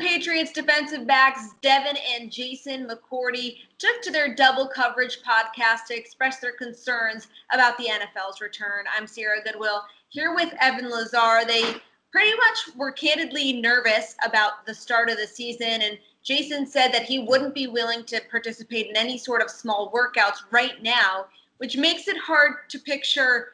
Patriots defensive backs Devin and Jason McCourty took to their double coverage podcast to express their concerns about the NFL's return. I'm Sarah Goodwill here with Evan Lazar. They pretty much were candidly nervous about the start of the season, and Jason said that he wouldn't be willing to participate in any sort of small workouts right now, which makes it hard to picture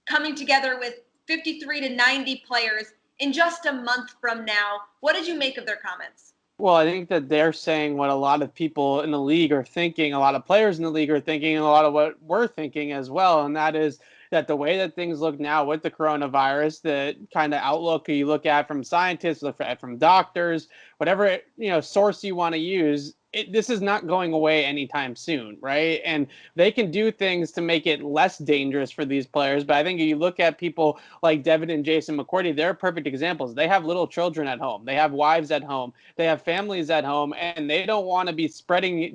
coming together with 53 to 90 players in just a month from now. What did you make of their comments? Well, I think that they're saying what a lot of people in the league are thinking, a lot of players in the league are thinking, and a lot of what we're thinking as well. And that is that the way that things look now with the coronavirus, the kind of outlook you look at from scientists, look at from doctors, whatever source you want to use, this is not going away anytime soon, right? And they can do things to make it less dangerous for these players. But I think if you look at people like Devin and Jason McCourty, they're perfect examples. They have little children at home. They have wives at home. They have families at home, and they don't want to be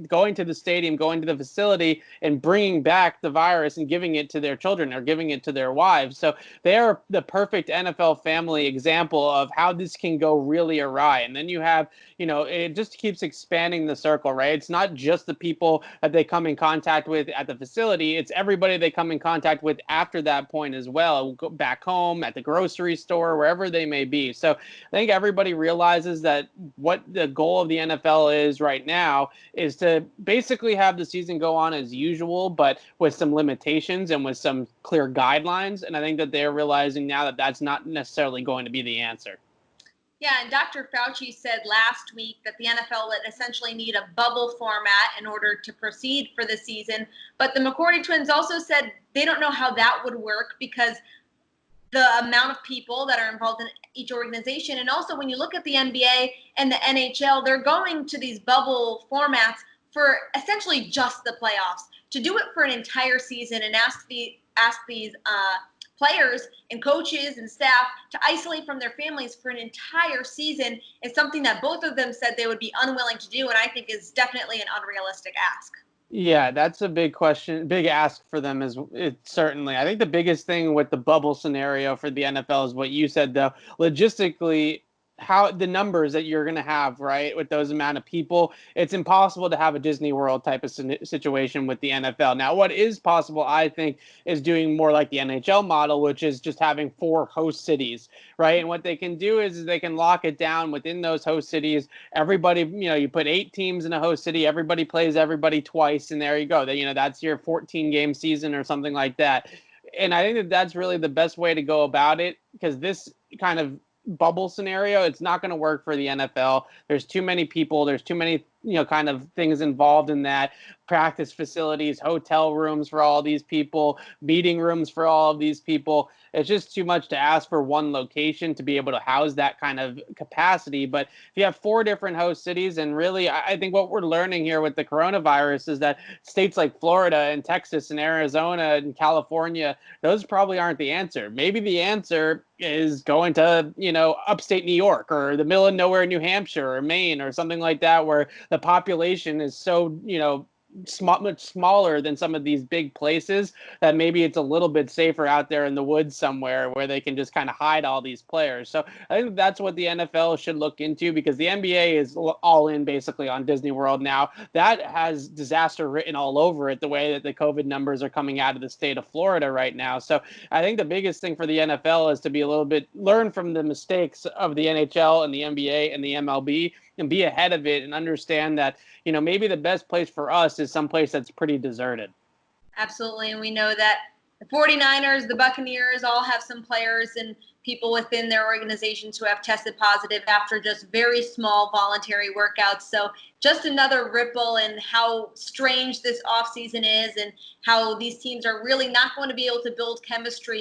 going to the stadium, going to the facility, and bringing back the virus and giving it to their children or giving it to their wives. So they are the perfect NFL family example of how this can go really awry. And then you have, it just keeps expanding the circle, right? It's not just the people that they come in contact with at the facility. It's everybody they come in contact with after that point as well, go back home, at the grocery store, wherever they may be. So I think everybody realizes that what the goal of the NFL is right now is to basically have the season go on as usual, but with some limitations and with some clear guidelines. And I think that they're realizing now that that's not necessarily going to be the answer. Yeah, and Dr. Fauci said last week that the NFL would essentially need a bubble format in order to proceed for the season. But the McCourty twins also said they don't know how that would work because the amount of people that are involved in each organization. And also when you look at the NBA and the NHL, they're going to these bubble formats for essentially just the playoffs. To do it for an entire season and ask these players and coaches and staff to isolate from their families for an entire season is something that both of them said they would be unwilling to do, and I think is definitely an unrealistic ask. Yeah, that's a big question, big ask for them certainly. I think the biggest thing with the bubble scenario for the NFL is what you said, though. Logistically, how the numbers that you're going to have, right, with those amount of people, it's impossible to have a Disney World type of situation with the NFL. Now, what is possible, I think, is doing more like the NHL model, which is just having 4 host cities, right? And what they can do is they can lock it down within those host cities. Everybody, you put 8 teams in a host city, everybody plays everybody twice, and there you go. That's your 14-game season or something like that. And I think that that's really the best way to go about it, because this kind of bubble scenario, it's not going to work for the NFL. There's too many people. There's too many, kind of things involved in that. Practice facilities, hotel rooms for all these people, meeting rooms for all of these people. It's just too much to ask for one location to be able to house that kind of capacity. But if you have 4 different host cities, and really, I think what we're learning here with the coronavirus is that states like Florida and Texas and Arizona and California, those probably aren't the answer. Maybe the answer is going to, upstate New York or the middle of nowhere, New Hampshire or Maine or something like that, where the population is so, much smaller than some of these big places that maybe it's a little bit safer out there in the woods somewhere where they can just kind of hide all these players. So I think that's what the NFL should look into, because the NBA is all in basically on Disney World now. That has disaster written all over it, the way that the COVID numbers are coming out of the state of Florida right now. So I think the biggest thing for the NFL is to be learn from the mistakes of the NHL and the NBA and the MLB and be ahead of it and understand that, maybe the best place for us is someplace that's pretty deserted. Absolutely. And we know that the 49ers, the Buccaneers all have some players and people within their organizations who have tested positive after just very small voluntary workouts. So just another ripple in how strange this offseason is and how these teams are really not going to be able to build chemistry